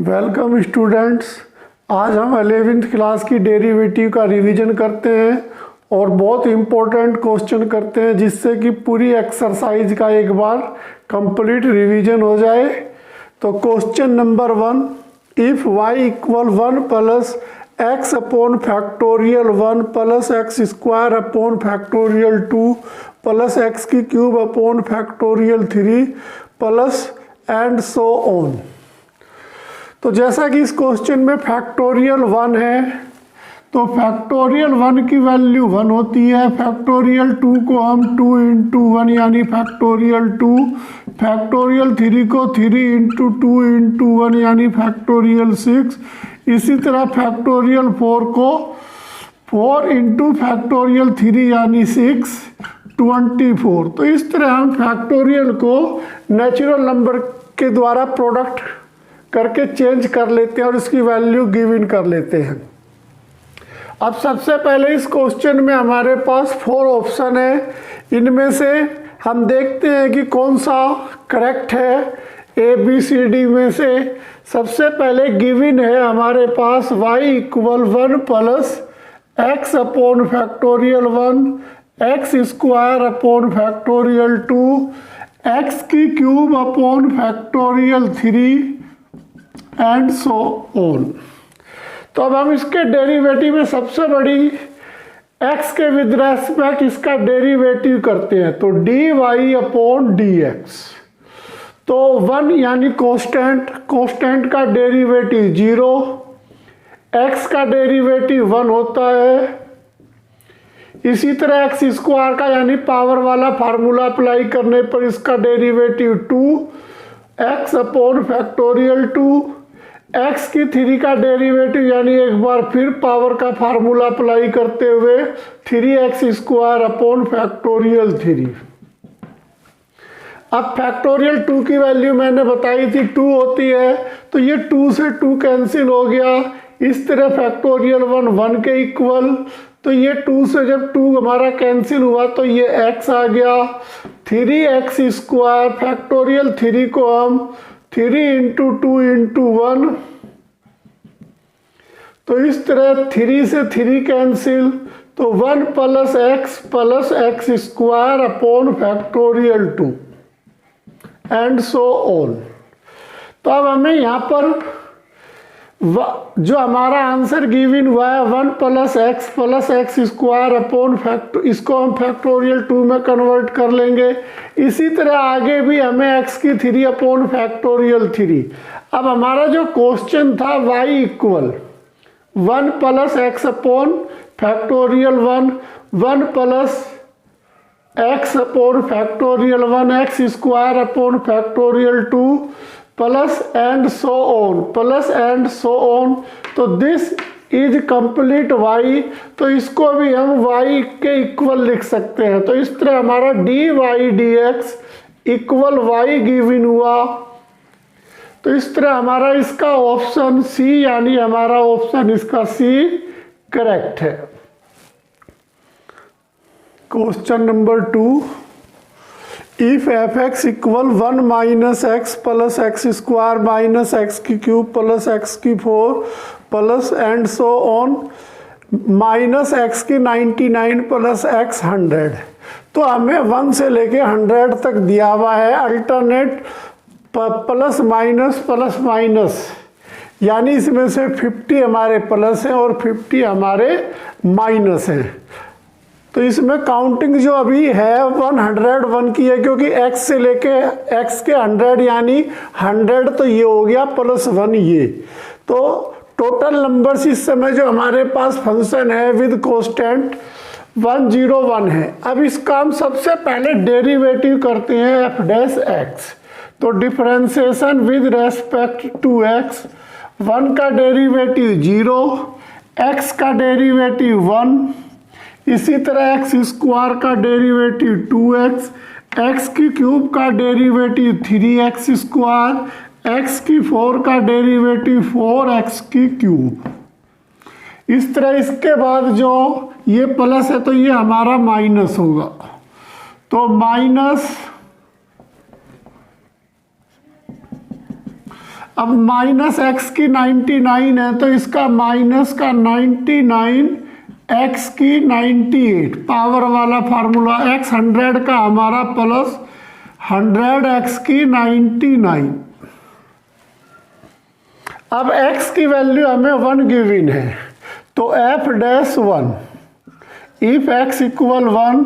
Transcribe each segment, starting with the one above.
Welcome students. आज हम 11th class की डेरिवेटिव का रिवीजन करते हैं और बहुत इम्पोर्टेंट क्वेश्चन करते हैं जिससे कि पूरी एक्सरसाइज का एक बार कंप्लीट रिवीजन हो जाए। तो question number 1, if y equal 1 plus x upon factorial 1 plus x square upon factorial 2 plus x की cube upon factorial 3 plus and so on. तो जैसा कि इस क्वेश्चन में फैक्टोरियल 1 है तो फैक्टोरियल 1 की वैल्यू 1 होती है। फैक्टोरियल 2 को हम 2 इंटू 1 यानी फैक्टोरियल 2, फैक्टोरियल 3 को 3 इंटू 2 इंटू 1 यानी फैक्टोरियल 6, इसी तरह फैक्टोरियल 4 को 4 इंटू फैक्टोरियल 3 यानी 6 24। तो इस तरह हम फैक्टोरियल को नेचुरल नंबर के द्वारा प्रोडक्ट करके चेंज कर लेते हैं और इसकी वैल्यू गिव इन कर लेते हैं। अब सबसे पहले इस क्वेश्चन में हमारे पास 4 ऑप्शन है, इनमें से हम देखते हैं कि कौन सा करेक्ट है। ए बी सी डी में से सबसे पहले गिव इन है हमारे पास y equal 1 plus x upon factorial 1 x square upon factorial 2 x की cube upon factorial 3 and so on. तो अब हम इसके डेरिवेटिव में सबसे बड़ी x के विद रेस्पेक्ट इसका डेरिवेटिव करते हैं। तो D Y upon D x, तो 1 यानी कांस्टेंट, कांस्टेंट का डेरिवेटिव 0, x का डेरिवेटिव 1 होता है। इसी तरह एक्स स्क्वायर का यानी पावर वाला फार्मूला अप्लाई करने पर इसका derivative 2x upon factorial 2, x की 3 का डेरिवेटिव यानी एक बार फिर पावर का फार्मूला अप्लाई करते हुए 3x स्क्वायर अपॉन फैक्टोरियल 3। अब फैक्टोरियल 2 की वैल्यू मैंने बताई थी 2 होती है, तो ये 2 से 2 कैंसिल हो गया। इस तरह फैक्टोरियल 1 के इक्वल, तो ये 2 से जब 2 हमारा कैंसिल हुआ तो ये x आ गया। 3x स्क्वायर फैक्टोरियल 3 को हम 3 इंटू 2 इंटू 1, तो इस तरह 3 से 3 कैंसिल, तो 1 plus x square upon factorial 2 and so on. तो अब हमें यहाँ पर जो हमारा आंसर गिवन हुआ है 1 प्लस एक्स स्क्वायर अपॉन इसको हम फैक्टोरियल 2 में कन्वर्ट कर लेंगे। इसी तरह आगे भी हमें x की 3 अपॉन फैक्टोरियल 3। अब हमारा जो क्वेश्चन था y equal 1 plus x upon factorial 1 plus x upon factorial 1 x square upon factorial 2 plus and so on. तो दिस इज कंप्लीट y, तो इसको भी हम y के इक्वल लिख सकते हैं। तो इस तरह हमारा D Y D X equal y given हुआ। तो इस तरह हमारा इसका ऑप्शन सी यानी हमारा ऑप्शन इसका सी करेक्ट है। Question number 2, if F x equal 1 minus x plus x square minus x की क्यूब प्लस एक्स की 4 plus and so on minus x की 99 प्लस एक्स 100। तो हमें 1 से लेके 100 तक दिया हुआ है। अल्टरनेट प्लस माइनस यानी इसमें से 50 हमारे प्लस हैं और 50 हमारे माइनस हैं। तो इसमें काउंटिंग जो अभी है 101 की है, क्योंकि x से लेके x के 100 यानी 100, तो ये हो गया प्लस 1 ये। तो टोटल नंबर्स इस समय जो हमारे पास फंक्शन है विद कांस्टेंट 101 है। अब इसका हम सबसे पहले डेरिवेटिव करते हैं f डैश x। तो differentiation with respect to x, 1 का डेरिवेटिव 0, x का डेरिवेटिव 1, इसी तरह एक्स स्क्वायर का डेरिवेटिव 2x, एक्स की क्यूब का डेरिवेटिव 3x स्क्वायर, एक्स की 4 का डेरिवेटिव 4x की क्यूब। इस तरह इसके बाद जो ये प्लस है तो ये हमारा माइनस होगा। तो माइनस अब माइनस एक्स की 99 है तो इसका माइनस का 99 एक्स की 98 पावर वाला फार्मूला, एक्स 100 का हमारा प्लस 100 एक्स की 99। अब x की वैल्यू हमें 1 गिवन है तो f dash 1, if x equal 1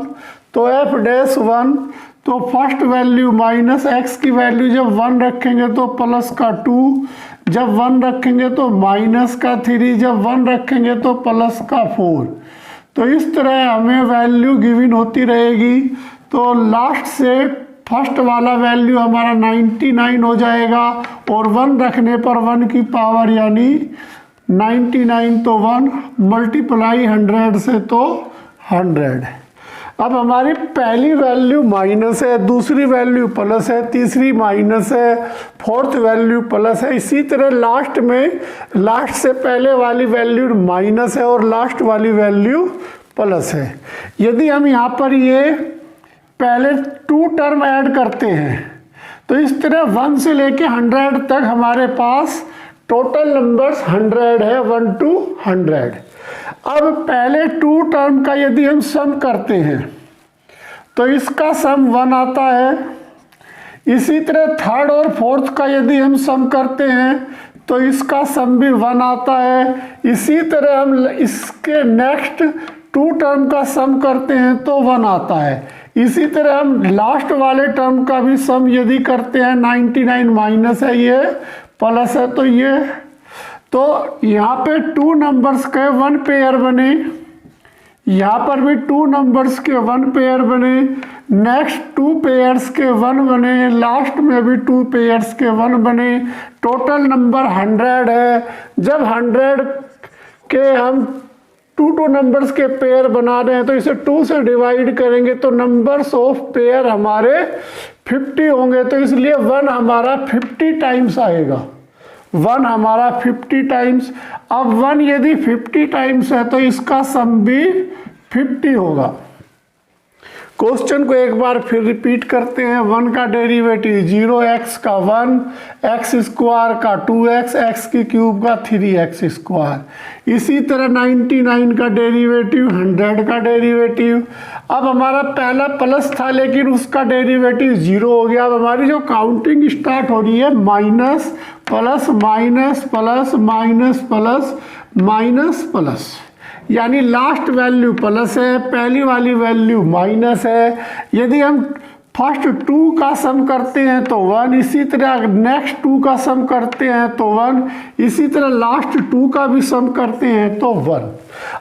तो f डैश 1, तो फर्स्ट वैल्यू माइनस x की वैल्यू जब 1 रखेंगे तो प्लस का 2, जब 1 रखेंगे तो माइनस का 3, जब 1 रखेंगे तो प्लस का 4। तो इस तरह हमें वैल्यू गिवन होती रहेगी। तो लास्ट से फर्स्ट वाला वैल्यू हमारा 99 हो जाएगा और 1 रखने पर 1 की पावर यानी 99 तो 1 मल्टीप्लाई 100 से तो 100। अब हमारी पहली वैल्यू माइनस है, दूसरी वैल्यू प्लस है, तीसरी माइनस है, फोर्थ वैल्यू प्लस है। इसी तरह लास्ट में लास्ट से पहले वाली वैल्यू माइनस है और लास्ट वाली वैल्यू प्लस है। यदि हम यहाँ पर ये पहले 2 टर्म ऐड करते हैं तो इस तरह 1 से लेके 100 तक हमारे पास टोटल नंबर्स 100 है, 1 to 100। अब पहले 2 टर्म का यदि हम सम करते हैं तो इसका सम 1 आता है। इसी तरह थर्ड और फोर्थ का यदि हम सम करते हैं तो इसका सम भी 1 आता है। इसी तरह हम इसके नेक्स्ट 2 टर्म का सम करते हैं तो 1 आता है। इसी तरह हम लास्ट वाले टर्म का भी सम यदि करते हैं, 99 माइनस है, ये प्लस है, तो ये तो यहाँ पे 2 नंबर्स के 1 पेयर बने, यहाँ पर भी 2 नंबर्स के 1 पेयर बने, नेक्स्ट 2 पेयर्स के 1 बने, लास्ट में भी 2 पेयर्स के 1 बने। टोटल नंबर 100 है। जब 100 के हम 2 नंबर्स के पेयर बना रहे हैं तो इसे 2 से डिवाइड करेंगे तो नंबर्स ऑफ पेयर हमारे 50 होंगे। तो इसलिए 1 हमारा 50 टाइम्स आएगा, 1 हमारा 50 टाइम्स। अब 1 यदि 50 टाइम्स है तो इसका सम भी 50 होगा। क्वेश्चन को एक बार फिर रिपीट करते हैं। 1 का डेरिवेटिव 0, x का 1, x स्क्वायर का 2x, x की क्यूब का 3x स्क्वायर। इसी तरह 99 का डेरिवेटिव, 100 का डेरिवेटिव। अब हमारा पहला प्लस था लेकिन उसका डेरिवेटिव 0 हो गया। अब हमारी जो काउंटिंग स्टार्ट हो रही है minus plus minus plus minus plus minus plus, यानी लास्ट वैल्यू प्लस है, पहली वाली वैल्यू माइनस है। यदि हम फर्स्ट 2 का सम करते हैं तो 1, इसी तरह नेक्स्ट 2 का सम करते हैं तो 1, इसी तरह लास्ट 2 का भी सम करते हैं तो 1।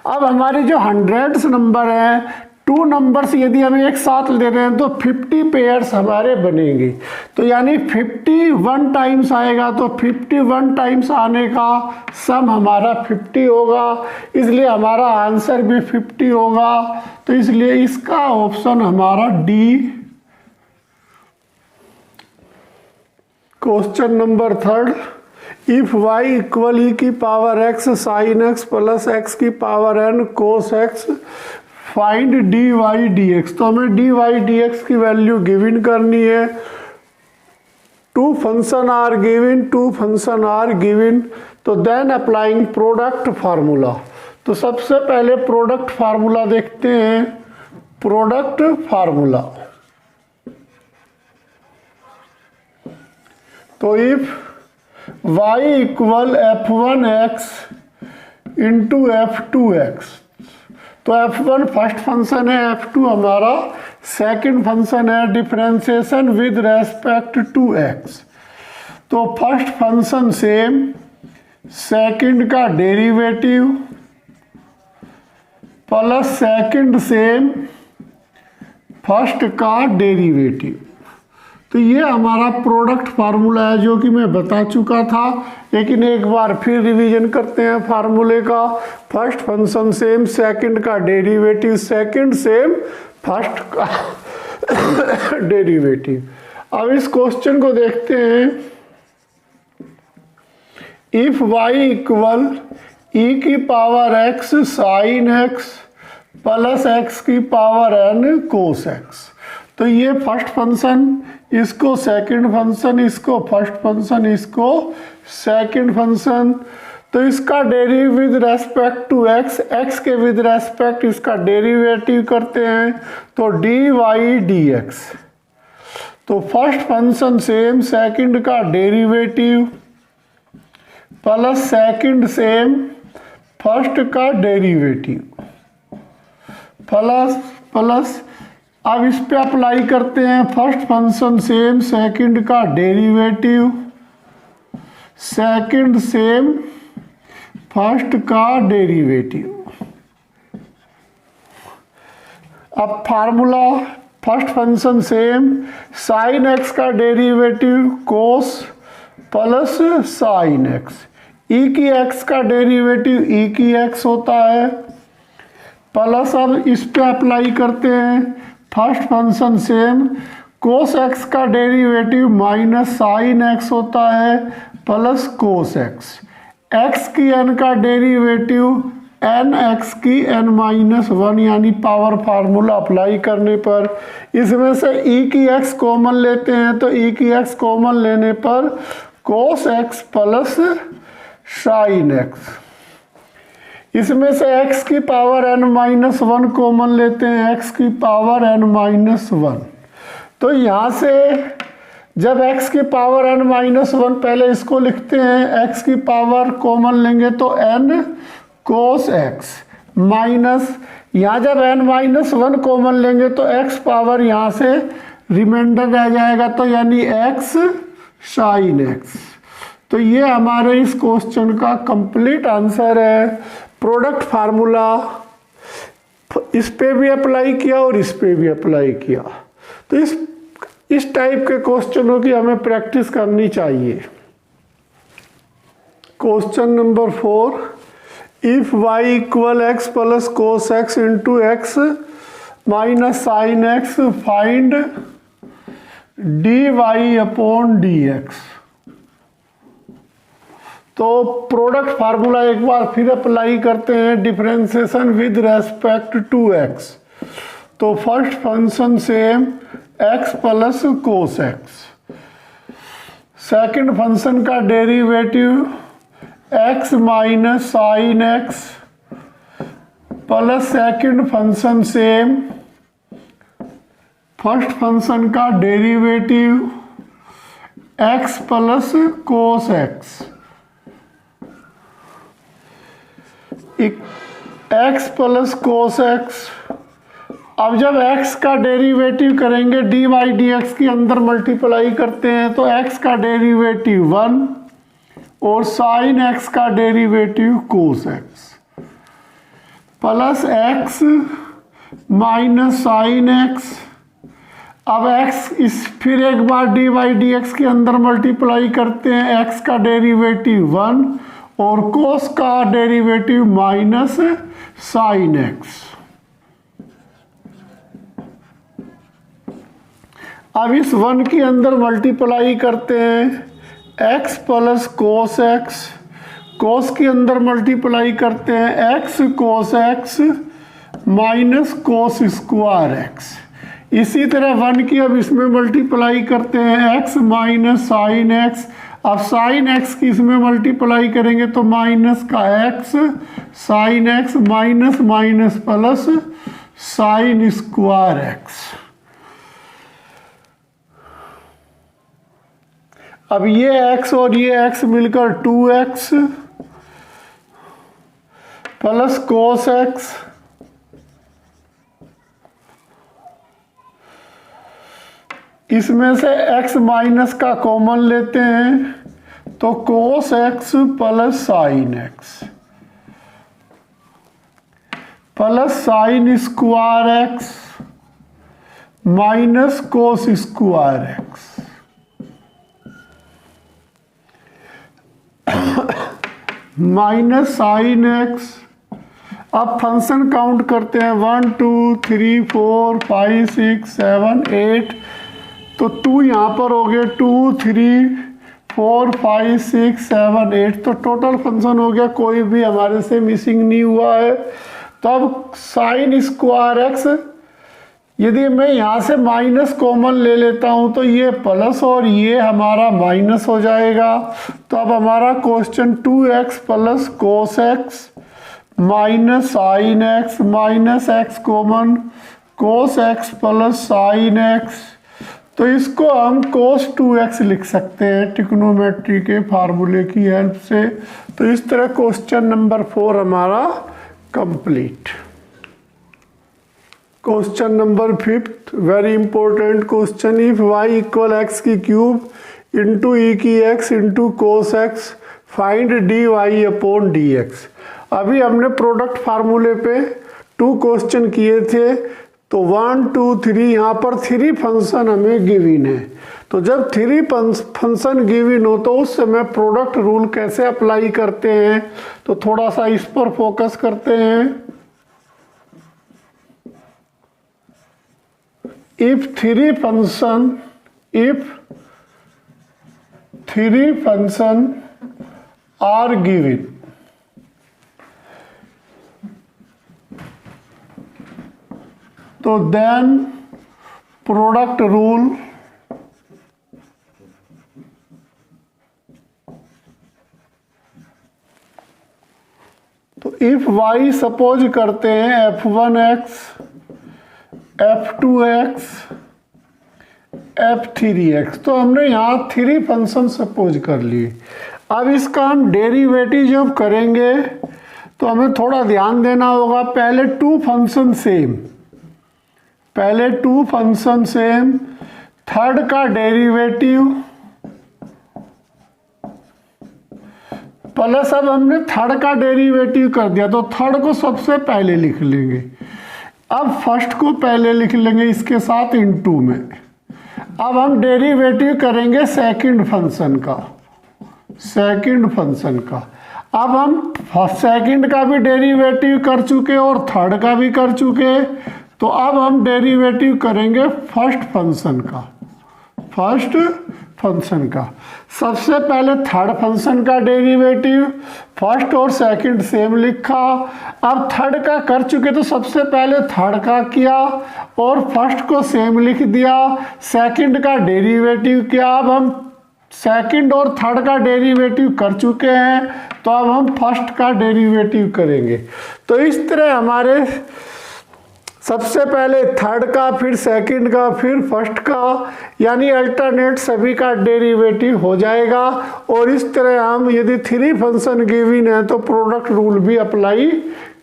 अब हमारे जो 100 नंबर हैं, 2 नंबर्स यदि हम एक साथ ले रहे हैं तो 50 पेयर्स हमारे बनेंगे। तो यानी 51 टाइम्स आएगा, तो 51 टाइम्स आने का सम हमारा 50 होगा, इसलिए हमारा आंसर भी 50 होगा। तो इसलिए इसका ऑप्शन हमारा D. Question number 3, if y equal e की power x sine x plus x की power n cos x find dy dx। तो हमें dy dx की वैल्यू गिवन करनी है। 2 function are given, 2 function are given. तो then applying product formula. तो सबसे पहले प्रोडक्ट फार्मूला देखते हैं। प्रोडक्ट फार्मूला, तो if y equal f1x into f2x, तो f1 फर्स्ट फंक्शन है, f2 हमारा सेकंड फंक्शन है। Differentiation with respect to x, तो फर्स्ट फंक्शन सेम, सेकंड का derivative plus second same, first का डेरिवेटिव। तो ये हमारा प्रोडक्ट फार्मूला है जो कि मैं बता चुका था, लेकिन एक बार फिर रिवीजन करते हैं फार्मूले का। फर्स्ट फंक्शन सेम, सेकंड का डेरिवेटिव सेकंड सेम, फर्स्ट का डेरिवेटिव। अब इस क्वेश्चन को देखते हैं। इफ y इक्वल e की power x sine x plus x की पावर n कोस x, तो ये फर्स्ट फंक्शन, इसको सेकंड फंक्शन, इसको फर्स्ट फंक्शन, इसको सेकंड फंक्शन, तो इसका derivative with respect to x, x के विद रेस्पेक्ट इसका डेरिवेटिव करते हैं तो डी वाई डी एक्स। तो फर्स्ट फंक्शन सेम, सेकंड का derivative plus second same first का डेरिवेटिव प्लस अब इस पे अप्लाई करते हैं, फर्स्ट फंक्शन सेम, सेकंड का डेरिवेटिव सेकंड सेम फर्स्ट का डेरिवेटिव। अब formula, first function same, sine x का derivative cos plus sine x, e की एक्स का डेरिवेटिव ई की एक्स होता है प्लस, अब इस पे अप्लाई करते हैं, first function same, cos x का डेरिवेटिव माइनस साइन एक्स होता है प्लस कोस एक्स, एक्स की एन का डेरिवेटिव एन एक्स की एन माइनस वन, यानी पावर फार्मूला अप्लाई करने पर इसमें से ई की एक्स कॉमन लेते हैं, तो ई की एक्स कॉमन लेने पर cos x plus sine x, इसमें से x की power n minus one common लेते हैं, x की पावर n माइनस वन। तो यहाँ से जब x की पावर n माइनस वन, पहले इसको लिखते हैं, x की पावर कॉमन लेंगे तो n कोस x माइनस, यहाँ जब n माइनस वन कॉमन लेंगे तो x पावर यहाँ से रिमाइंडर रह जाएगा, तो यानी x साइन x। तो ये हमारे इस क्वेश्चन का कंप्लीट आंसर है। प्रोडक्ट फार्मूला इस पे भी अप्लाई किया और इस पे भी अप्लाई किया। तो इस टाइप के क्वेश्चनों की हमें प्रैक्टिस करनी चाहिए। Question number 4, if y equal x plus cos x into x minus sine x find d Y upon D x. तो प्रोडक्ट फार्मूला एक बार फिर अप्लाई करते हैं, differentiation with respect to x. तो first function same, x plus cos x, second function का derivative x minus sine x plus second function same, first function का derivative x plus cos x, x plus cos x. अब जब x का derivative करेंगे D Y D x की अंदर multiply करते हैं तो x का डेरिवेटिव 1 और साइन x का derivative cos x plus x minus sine x। अब x इस फिर एक बार डी वाई डी एक्स के अंदर मल्टीप्लाई करते हैं, x का डेरिवेटिव 1 और कोस का डेरिवेटिव माइनस साइन एक्स। अब इस 1 के अंदर मल्टीप्लाई करते हैं x प्लस कोस एक्स, कोस के अंदर मल्टीप्लाई करते हैं x cos x minus cos square x. इसी तरह 1 की अब इसमें मल्टीप्लाई करते हैं x माइनस साइन एक्स। अब साइन एक्स की इसमें मल्टीप्लाई करेंगे तो माइनस का x sign x minus minus plus sine square x. अब ये x और ये x मिलकर 2x प्लस कोस एक्स इसमें से x माइनस का कॉमन लेते हैं तो cos x plus sine x plus sine square x minus cos square x minus sine x. अब फंक्शन काउंट करते हैं 1 2 3 4 5 6 7 8, तो 2 यहाँ पर हो गए 2 3 4 5 6 7 8, तो टोटल फंक्शन हो गया, कोई भी हमारे से मिसिंग नहीं हुआ है। तो अब साइन स्क्वायर एक्स यदि मैं यहाँ से माइनस कॉमन ले लेता हूँ तो ये प्लस और ये हमारा माइनस हो जाएगा। तो अब हमारा question 2x plus cos x minus sine x minus x common cos x plus sine x, तो इसको हम कोस 2x लिख सकते हैं ट्रिग्नोमेट्री के फार्मूले की हेल्प से। तो इस तरह क्वेश्चन नंबर 4 हमारा complete. Question number 5 very important question, if y equal x की क्यूब इंटू ई की x into cos x find d Y upon D x. अभी हमने प्रोडक्ट फार्मूले पे 2 क्वेश्चन किए थे, तो 1 2 3 यहाँ पर 3 फंक्शन हमें गिवन है। तो जब 3 फंक्शन गिवन हो तो उस समय प्रोडक्ट रूल कैसे अप्लाई करते हैं, तो थोड़ा सा इस पर फोकस करते हैं। if three function are given, तो then product rule तो if y सपोज करते हैं f1x f2x f3x, तो हमने यहाँ 3 फंक्शन सपोज कर लिए। अब इसका हम डेरिवेटिव जब करेंगे तो हमें थोड़ा ध्यान देना होगा। पहले 2 फंक्शन सेम, थर्ड का डेरिवेटिव प्लस, अब हमने थर्ड का डेरिवेटिव कर दिया तो थर्ड को सबसे पहले लिख लेंगे। अब फर्स्ट को पहले लिख लेंगे इसके साथ इनटू में। अब हम डेरिवेटिव करेंगे सेकंड फंक्शन का। अब हम सेकंड का भी डेरिवेटिव कर चुके और थर्ड का भी कर चुके, तो अब हम डेरिवेटिव करेंगे फर्स्ट फंक्शन का। सबसे पहले थर्ड फंक्शन का डेरिवेटिव, फर्स्ट और सेकंड सेम लिखा। अब थर्ड का कर चुके तो सबसे पहले थर्ड का किया और फर्स्ट को सेम लिख दिया। सेकंड का डेरिवेटिव किया। अब हम सेकंड और थर्ड का डेरिवेटिव कर चुके हैं, तो अब हम फर्स्ट का डेरिवेटिव करेंगे। तो इस तरह हमारे सबसे पहले थर्ड का, फिर सेकंड का, फिर फर्स्ट का, यानी अल्टरनेट सभी का डेरिवेटिव हो जाएगा। और इस तरह हम यदि 3 फंक्शन गिवन है तो प्रोडक्ट रूल भी अप्लाई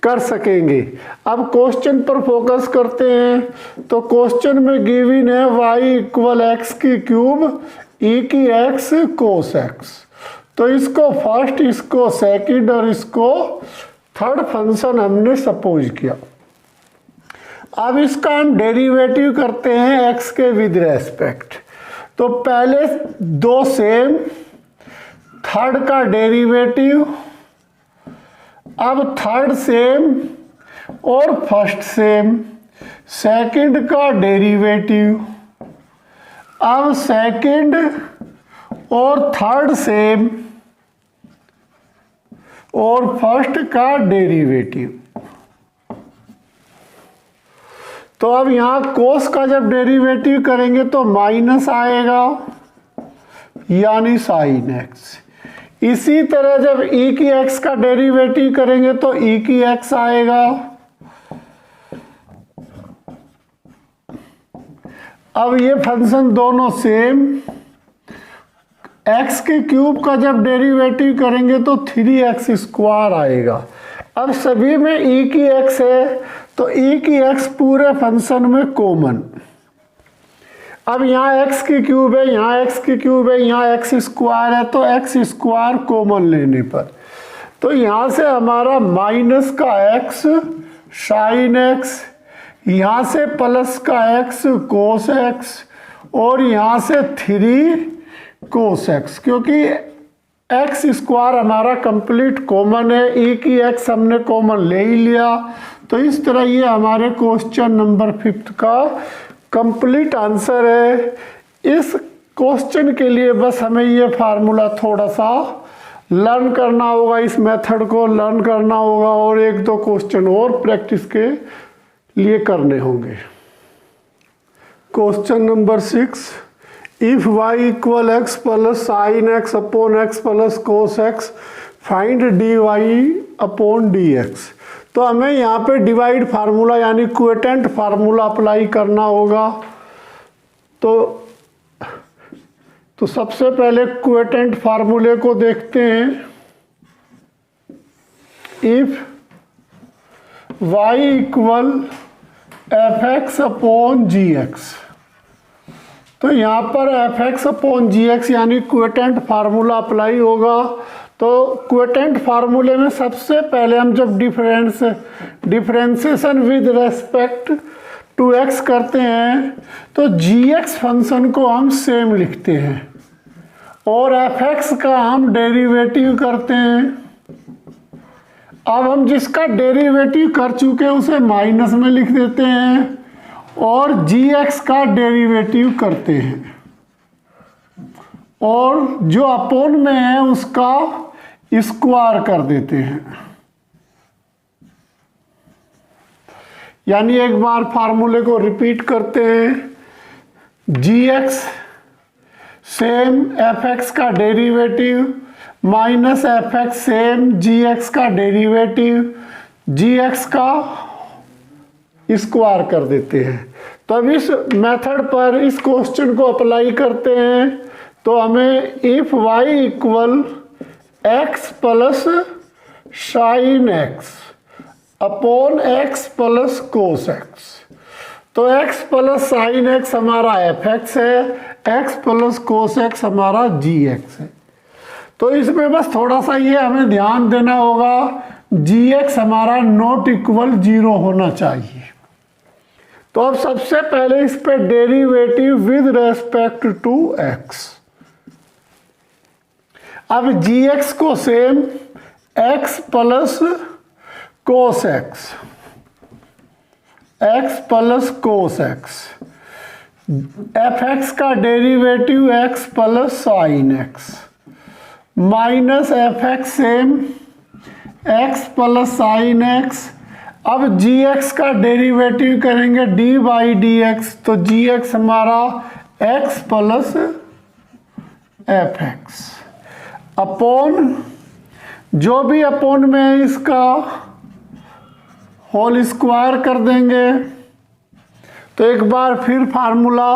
कर सकेंगे। अब क्वेश्चन पर फोकस करते हैं। तो क्वेश्चन में गिवन है y इक्वल एक्स की क्यूब ई की एक्स कोस एक्स, तो इसको फर्स्ट, इसको सेकंड और इसको थर्ड फंक्शन हमने सपोज किया। अब इसका हम डेरिवेटिव करते हैं x के विद रेस्पेक्ट। तो पहले 2 सेम, थर्ड का डेरिवेटिव, अब थर्ड सेम और फर्स्ट सेम, सेकंड का डेरिवेटिव, अब सेकंड और थर्ड सेम और फर्स्ट का डेरिवेटिव। तो अब यहाँ कोस का जब डेरिवेटिव करेंगे तो माइनस आएगा, यानी साइन एक्स। इसी तरह जब ई की एक्स का डेरिवेटिव करेंगे तो ई की एक्स आएगा। अब ये फंक्शन दोनों सेम। एक्स के क्यूब का जब डेरिवेटिव करेंगे तो 3x स्क्वायर आएगा। अब सभी में ई की एक्स है तो ई की एक्स पूरे फंक्शन में कॉमन। अब यहाँ x की क्यूब है, यहाँ x की क्यूब है, यहाँ x स्क्वायर है, तो x स्क्वायर कॉमन लेने पर तो यहाँ से हमारा माइनस का x साइन x, यहाँ से प्लस का x कोस x और यहाँ से 3 कोस x, क्योंकि एक्स स्क्वायर हमारा कंप्लीट कॉमन है, ई की एक्स हमने कॉमन ले ही लिया। तो इस तरह ये हमारे क्वेश्चन नंबर 5 का कंप्लीट आंसर है। इस क्वेश्चन के लिए बस हमें ये फार्मूला थोड़ा सा लर्न करना होगा, इस मेथड को लर्न करना होगा और 1-2 क्वेश्चन और प्रैक्टिस के लिए करने होंगे। Question number 6, if y equal x plus sine x upon x plus cos x find d Y upon D x. तो हमें यहाँ पे डिवाइड फार्मूला यानी क्वोटेंट फार्मूला अप्लाई करना होगा। तो सबसे पहले क्वोटेंट फार्मूले को देखते हैं। If y equal f x upon g x, तो यहाँ पर f x upon g x यानी क्वोटेंट फार्मूला अप्लाई होगा। तो क्वोटेंट फार्मूले में सबसे पहले हम जब differentiation with respect to x करते हैं तो जी एक्स फंक्शन को हम सेम लिखते हैं और एफ एक्स का हम डेरिवेटिव करते हैं। अब हम जिसका डेरिवेटिव कर चुके हैं उसे माइनस में लिख देते हैं और जी एक्स का डेरिवेटिव करते हैं और जो अपोन में है उसका स्क्वायर कर देते हैं। यानी एक बार फार्मूले को रिपीट करते हैं। G x same f x का derivative minus f x same g x का डेरिवेटिव जी एक्स का स्क्वायर कर देते हैं। तो अब इस मेथड पर इस क्वेश्चन को अप्लाई करते हैं तो हमें if y equal x plus sine x upon x plus cos x, तो x प्लस साइन एक्स हमारा एफ एक्स है, x प्लस कोस एक्स हमारा जी एक्स है। तो इसमें बस थोड़ा सा ये हमें ध्यान देना होगा, जी एक्स हमारा नॉट इक्वल 0 होना चाहिए। तो अब सबसे पहले इस पे derivative with respect to x। अब जी एक्स को same x plus cos x, x plus cos x, f x का derivative x plus sine x minus f x same x plus sine x. अब g x का derivative करेंगे d by d x, तो g x हमारा x plus f x upon जो भी upon में है इसका होल स्क्वायर कर देंगे। तो एक बार फिर formula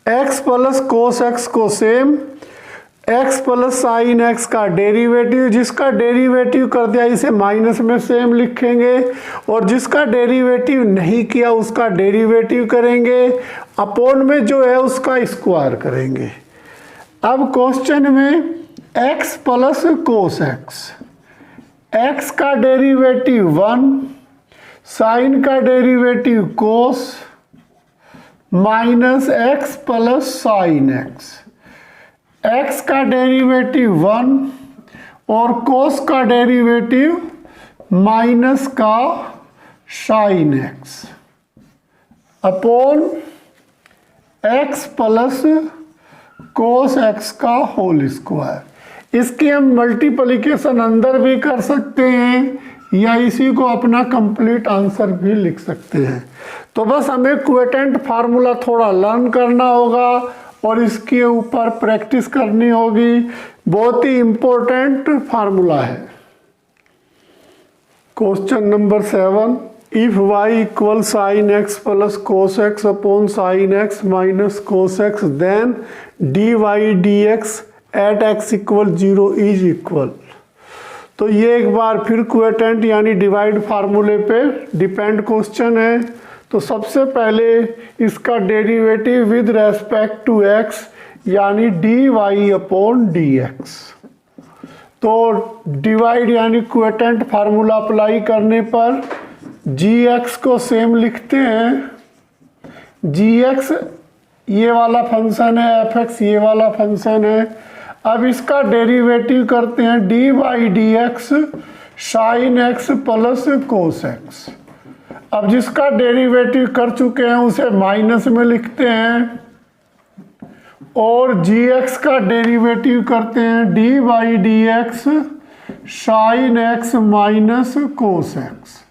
x plus cos x को same x plus sine x का डेरिवेटिव, जिसका डेरिवेटिव कर दिया इसे माइनस में सेम लिखेंगे और जिसका डेरिवेटिव नहीं किया उसका डेरिवेटिव करेंगे, अपॉन में जो है उसका स्क्वायर करेंगे। अब क्वेश्चन में x plus cos x, x का डेरिवेटिव 1, साइन का डेरिवेटिव कोस minus x plus sine x, x का डेरिवेटिव 1 और कोस का डेरिवेटिव माइनस का sign x upon x plus cos x का होल स्क्वायर। इसकी हम मल्टीप्लिकेशन अंदर भी कर सकते हैं या इसी को अपना कंप्लीट आंसर भी लिख सकते हैं। तो बस हमें क्वोटेंट फार्मूला थोड़ा लर्न करना होगा और इसके ऊपर प्रैक्टिस करनी होगी। बहुत ही इंपॉर्टेंट फार्मूला है। Question number 7, if y equal sine x plus cos x upon sine x minus cos x then d Y D x at x equal 0 is equal. तो ये एक बार फिर क्वोटेंट यानी डिवाइड फार्मूले पे डिपेंड क्वेश्चन है। तो सबसे पहले इसका derivative with respect to x यानी d Y upon D x. तो डिवाइड यानी क्वोटेंट फार्मूला अप्लाई करने पर जी एक्स को सेम लिखते हैं। जी एक्स ये वाला फंक्शन है, एफ एक्स ये वाला फंक्शन है। अब इसका डेरिवेटिव करते हैं d by d x sine x plus cos x. अब जिसका डेरिवेटिव कर चुके हैं उसे माइनस में लिखते हैं और जी एक्स का डेरिवेटिव करते हैं d by d x sine x minus cos x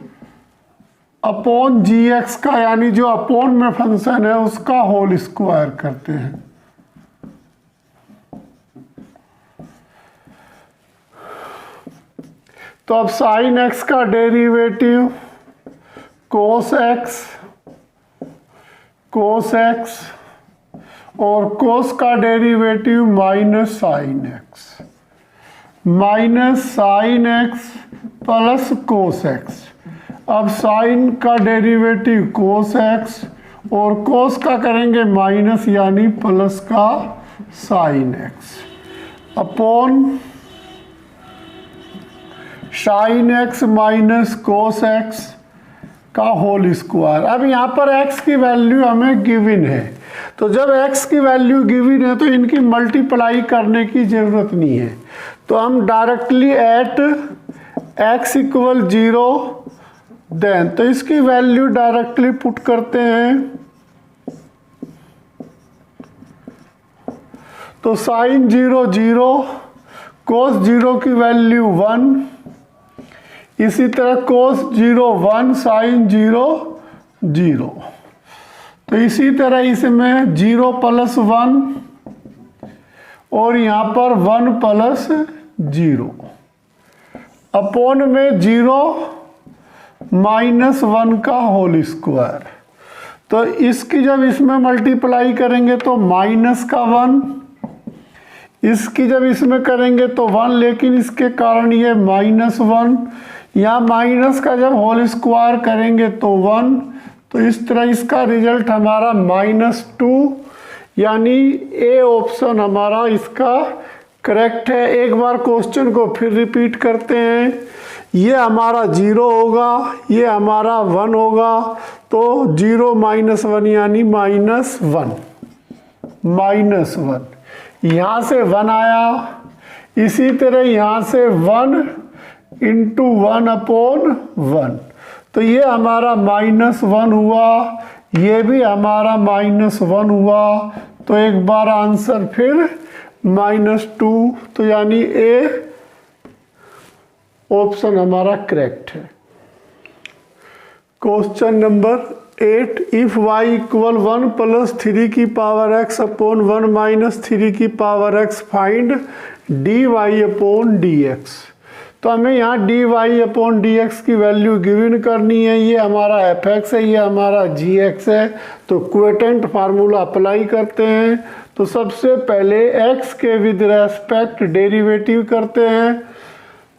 upon g x का, यानी जो अपॉन में फंक्शन है उसका होल स्क्वायर करते हैं। तो अब साइन एक्स का डेरिवेटिव कोस एक्स और कोस का derivative minus sine x plus cos x. अब साइन का डेरिवेटिव कोस एक्स और कोस का करेंगे माइनस यानी प्लस का sign x upon sine x minus cos x का होल स्क्वायर। अब यहाँ पर x की वैल्यू हमें गिवन है, तो जब x की वैल्यू गिवन है तो इनकी मल्टीप्लाई करने की ज़रूरत नहीं है, तो हम directly at x equal 0 then, तो इसकी वैल्यू डायरेक्टली पुट करते हैं। तो साइन 0 0, कोस 0 की वैल्यू 1, इसी तरह कोस 0 1, साइन 0 0। तो इसी तरह इसमें 0 प्लस 1 और यहाँ पर 1 प्लस 0 अपॉन में 0 माइनस 1 का होल स्क्वायर। तो इसकी जब इसमें मल्टीप्लाई करेंगे तो माइनस का 1, इसकी जब इसमें करेंगे तो 1, लेकिन इसके कारण ये माइनस 1, यहाँ माइनस का जब होल स्क्वायर करेंगे तो 1, तो इस तरह इसका रिजल्ट हमारा -2, यानी ए ऑप्शन हमारा इसका करेक्ट है। एक बार क्वेश्चन को फिर रिपीट करते हैं। ये हमारा 0 होगा, ये हमारा 1 होगा, तो 0 - 1 यानी -1, यहाँ से 1 आया, इसी तरह यहाँ से 1 इंटू 1 अपॉन 1, तो ये हमारा -1 हुआ, ये भी हमारा -1 हुआ, तो एक बार आंसर फिर -2, तो यानी ए ऑप्शन हमारा करेक्ट है। Question number 8, if y equal 1 plus 3 की पावर x अपॉन 1 माइनस 3 की power x find dy upon dx। तो हमें यहाँ dy अपॉन dx की वैल्यू गिवन करनी है। ये हमारा fx है, ये हमारा gx है, तो क्वोटेंट फार्मूला अप्लाई करते हैं। तो सबसे पहले x के विद रेस्पेक्ट डेरिवेटिव करते हैं,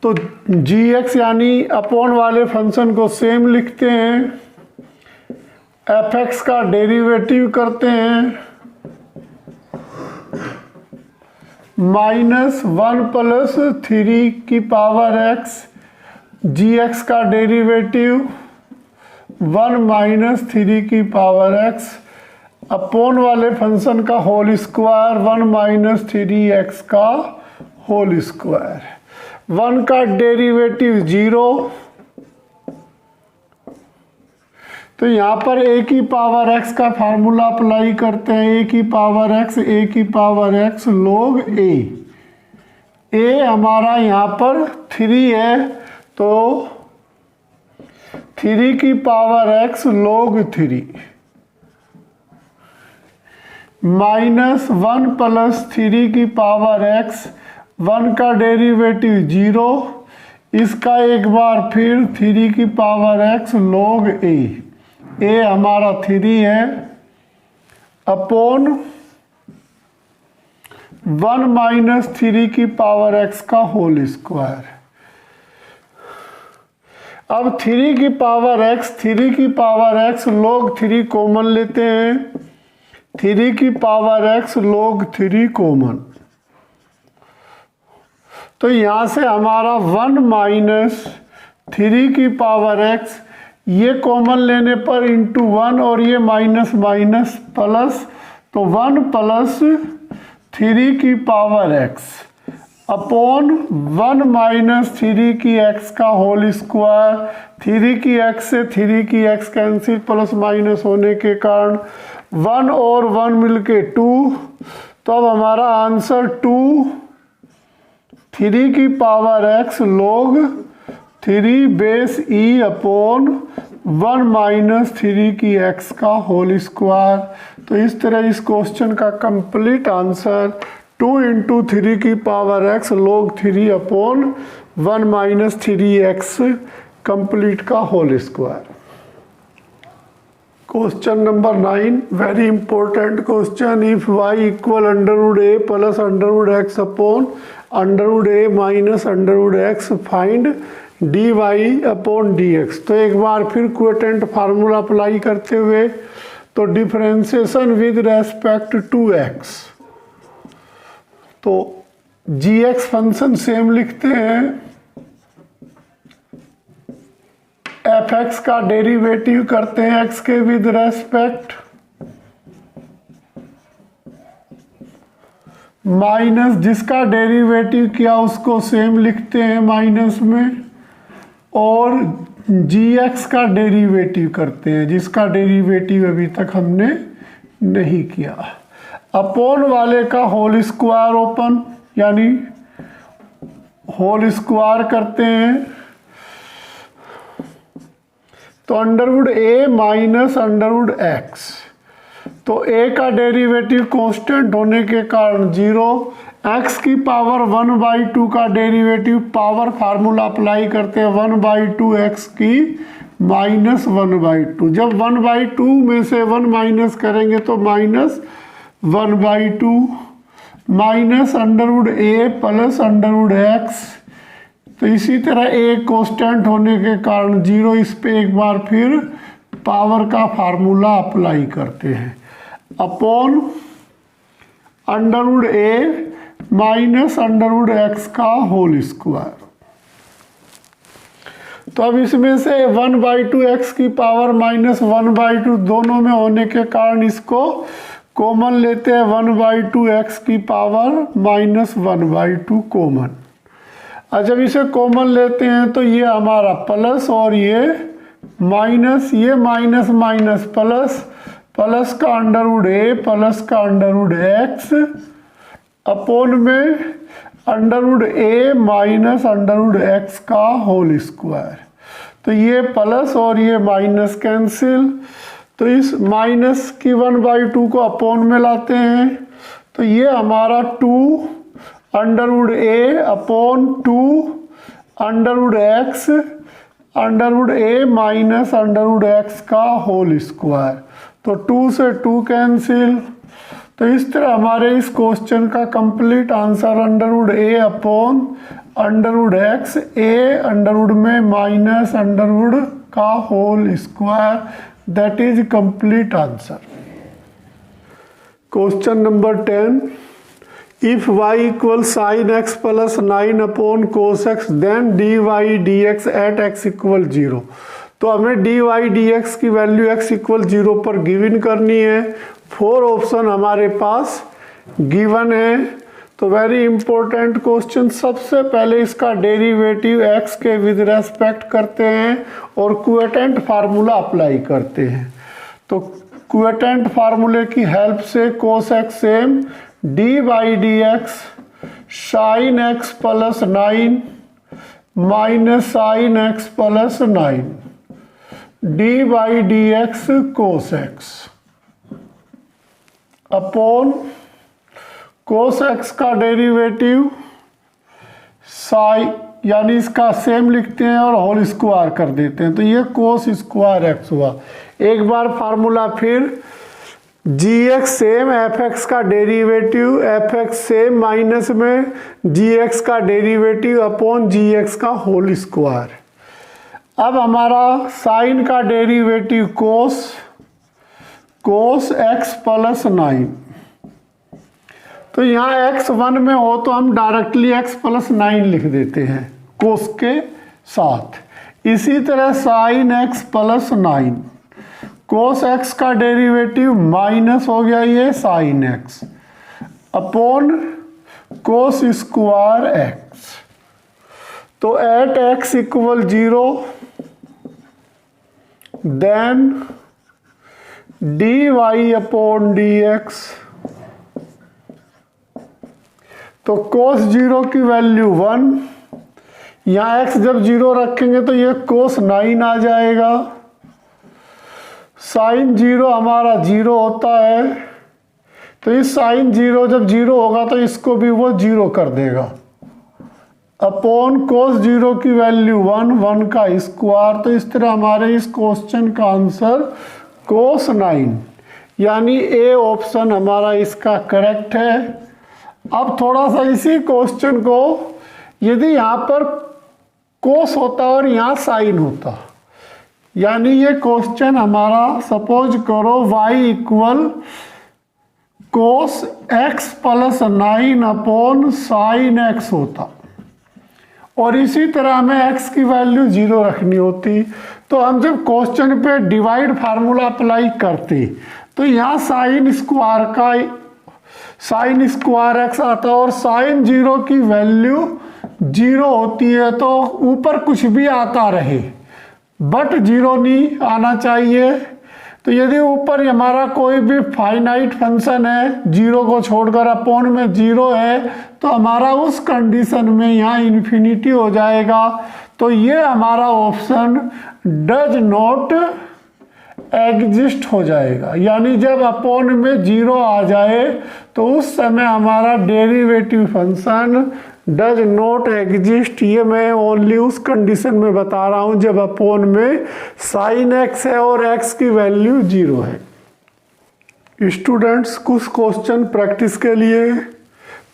तो gx यानी अपॉन वाले फंक्शन को सेम लिखते हैं, fx का डेरिवेटिव करते हैं, -1 प्लस 3 की पावर x, gx का डेरिवेटिव 1 माइनस 3 की पावर x अपॉन वाले फंक्शन का होल स्क्वायर 1 माइनस 3x का होल स्क्वायर। 1 का डेरिवेटिव 0, तो यहाँ पर a की पावर x का फार्मूला अप्लाई करते हैं, a की पावर x log a हमारा यहाँ पर 3 है, तो 3 की पावर x log 3 -1 प्लस 3 की पावर x, 1 का डेरिवेटिव 0, इसका एक बार फिर 3 की पावर x log a हमारा 3 है, अपॉन 1 माइनस 3 की पावर x का होल स्क्वायर। अब 3 की पावर x log 3 कॉमन लेते हैं, 3 की पावर x log 3 कॉमन, तो यहाँ से हमारा 1 माइनस 3 की पावर x, ये कॉमन लेने पर इंटू 1 और ये माइनस माइनस प्लस, तो 1 प्लस 3 की पावर x अपॉन 1 माइनस 3 की x का होल स्क्वायर। 3 की x से 3 की x कैंसिल, प्लस माइनस होने के कारण 1 और 1 मिलके 2, तो अब हमारा आंसर 2 3 की power x log 3 base e upon 1 minus 3 की x का होल स्क्वायर। तो इस तरह इस क्वेश्चन का कंप्लीट आंसर 2 इंटू 3 की पावर x log 3 अपॉन 1 माइनस 3x कंप्लीट का whole square. Question number 9, very important question. If y equal under root a plus under root x upon under root a minus under root x find dy upon dx। तो एक बार फिर क्वोटेंट formula apply करते हुए, तो differentiation with respect to x, तो gx function same लिखते हैं, fx का डेरिवेटिव करते हैं x के विद रेस्पेक्ट, माइनस जिसका डेरिवेटिव किया उसको सेम लिखते हैं माइनस में, और gx का डेरिवेटिव करते हैं जिसका डेरिवेटिव अभी तक हमने नहीं किया, अपॉन वाले का होल स्क्वायर ओपन, यानी होल स्क्वायर करते हैं। तो under root a minus under root x, तो a का डेरिवेटिव कांस्टेंट होने के कारण 0, x की पावर 1/2 का डेरिवेटिव पावर फार्मूला अप्लाई करते हैं 1/2 x की माइनस 1/2। जब 1/2 में से 1 माइनस करेंगे तो minus 1/2 minus under root a plus under root x। तो इसी तरह a कांस्टेंट होने के कारण 0, इस पे एक बार फिर पावर का फार्मूला अप्लाई करते हैं, upon under root a minus under root x का होल स्क्वायर। तो अब इसमें से 1/2 x की पावर माइनस 1/2 दोनों में होने के कारण इसको कॉमन लेते हैं, 1/2 x की पावर माइनस 1/2 कॉमन। और जब इसे कॉमन लेते हैं तो ये हमारा प्लस और ये माइनस, ये माइनस माइनस प्लस, प्लस का अंडरवुड a प्लस का अंडरवुड x अपॉन में under root a minus under root x का होल स्क्वायर। तो ये प्लस और ये माइनस कैंसिल, तो इस माइनस की 1/2 को अपॉन में लाते हैं, तो ये हमारा 2 under root a upon 2 under root x under root a minus under root x का होल स्क्वायर। तो 2 से 2 कैंसिल। तो इस तरह हमारे इस क्वेश्चन का complete answer under root a upon under root x, a under root में माइनस अंडरवुड का whole square, that is complete answer. Question number 10, if y equal sine x plus 9 upon cos x then dy dx at x equal 0। तो हमें dy dx की value x equal 0 पर given करनी है। 4 option हमारे पास given है। तो very important question, सबसे पहले इसका डेरिवेटिव x के विद रेस्पेक्ट करते हैं और क्वोटेंट फार्मूला अप्लाई करते हैं। तो क्वोटेंट फार्मूले की हेल्प से cos x same dy dx sine x plus 9 minus sine x plus 9 dy dx cos x upon cos x का डेरिवेटिव साइन, यानी इसका सेम लिखते हैं और होल स्क्वायर कर देते हैं। तो ये कोस स्क्वायर x हुआ। एक बार फार्मूला फिर, gx सेम fx का डेरिवेटिव, fx सेम माइनस में gx का डेरिवेटिव अपॉन gx का होल स्क्वायर। अब हमारा साइन का डेरिवेटिव कोस x प्लस 9। तो यहाँ x 1 में हो तो हम डायरेक्टली x प्लस 9 लिख देते हैं कोस के साथ। इसी तरह sine x plus 9, cos x का डेरिवेटिव माइनस हो गया ये sine x upon cos square x। तो at x equal 0 then dy upon dx। तो कोस 0 की वैल्यू 1, यहाँ x जब 0 रखेंगे तो ये कोस 9 आ जाएगा साइन 0 हमारा 0 होता है, तो इस साइन 0 जब 0 होगा तो इसको भी वो 0 कर देगा। अपॉन कोस 0 की वैल्यू 1 का स्क्वायर। तो इस तरह हमारे इस क्वेश्चन का आंसर कोस 9, यानी ए ऑप्शन हमारा इसका करेक्ट है। अब थोड़ा सा इसी क्वेश्चन को यदि यहाँ पर कोस होता और यहाँ साइन होता, यानी ये क्वेश्चन हमारा सपोज करो y इक्वल कोस x plus 9 upon sine x होता, और इसी तरह हमें x की वैल्यू 0 रखनी होती, तो हम जब क्वेश्चन पे डिवाइड फार्मूला अप्लाई करते तो यहाँ साइन स्क्वायर x आता और साइन 0 की वैल्यू 0 होती है, तो ऊपर कुछ भी आता रहे बट 0 नहीं आना चाहिए। तो यदि ऊपर हमारा कोई भी फाइनाइट फंक्शन है 0 को छोड़कर अपॉन में 0 है, तो हमारा उस कंडीशन में यहाँ इन्फिनिटी हो जाएगा। तो ये हमारा ऑप्शन डज नॉट एग्जिस्ट हो जाएगा, यानी जब अपॉन में 0 आ जाए तो उस समय हमारा derivative function does not exist. ये मैं ओनली उस कंडीशन में बता रहा हूं जब अपॉन में साइन x है और x की वैल्यू 0 है। स्टूडेंट्स, कुछ क्वेश्चन प्रैक्टिस के लिए।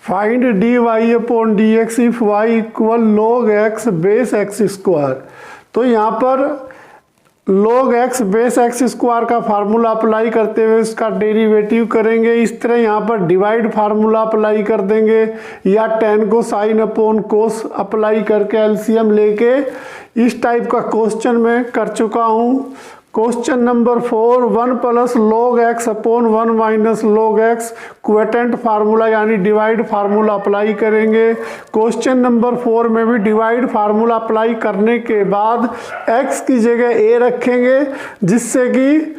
Find dy upon dx if y equal log x base x square. तो यहाँ पर log x base x square का फार्मूला अप्लाई करते हुए इसका डेरिवेटिव करेंगे। इस तरह यहाँ पर डिवाइड फार्मूला अप्लाई कर देंगे, या tan को साइन अपॉन कोस अप्लाई करके एलसीएम लेके इस टाइप का क्वेश्चन मैं कर चुका हूँ। Question number 4, 1 plus log x upon 1 minus log x quotient formula यानी डिवाइड फार्मूला अप्लाई करेंगे। क्वेश्चन नंबर 4 में भी डिवाइड फार्मूला अप्लाई करने के बाद x की जगह a रखेंगे, जिससे कि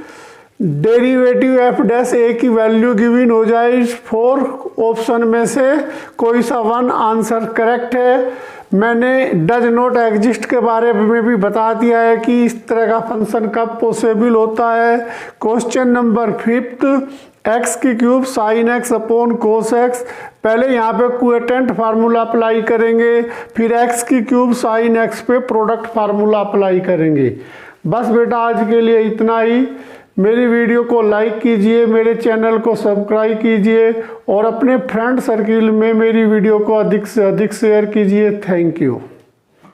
डेरिवेटिव एफ डैश ए की वैल्यू गिवन हो जाए। इस 4 ऑप्शन में से कोई सा 1 आंसर करेक्ट है। मैंने डज नॉट एग्जिस्ट के बारे में भी बता दिया है कि इस तरह का फंक्शन कब पॉसिबल होता है। क्वेश्चन नंबर 5, एक्स की cube sign x upon cos x. पहले यहाँ पे क्वेटेंट फार्मूला अप्लाई करेंगे, फिर एक्स की क्यूब साइन एक्स पे प्रोडक्ट फार्मूला अप्लाई करेंगे। बस बेटा आज के लिए इतना ही। मेरी वीडियो को लाइक कीजिए, मेरे चैनल को सब्सक्राइब कीजिए और अपने फ्रेंड सर्किल में मेरी वीडियो को अधिक से अधिक शेयर कीजिए। Thank you.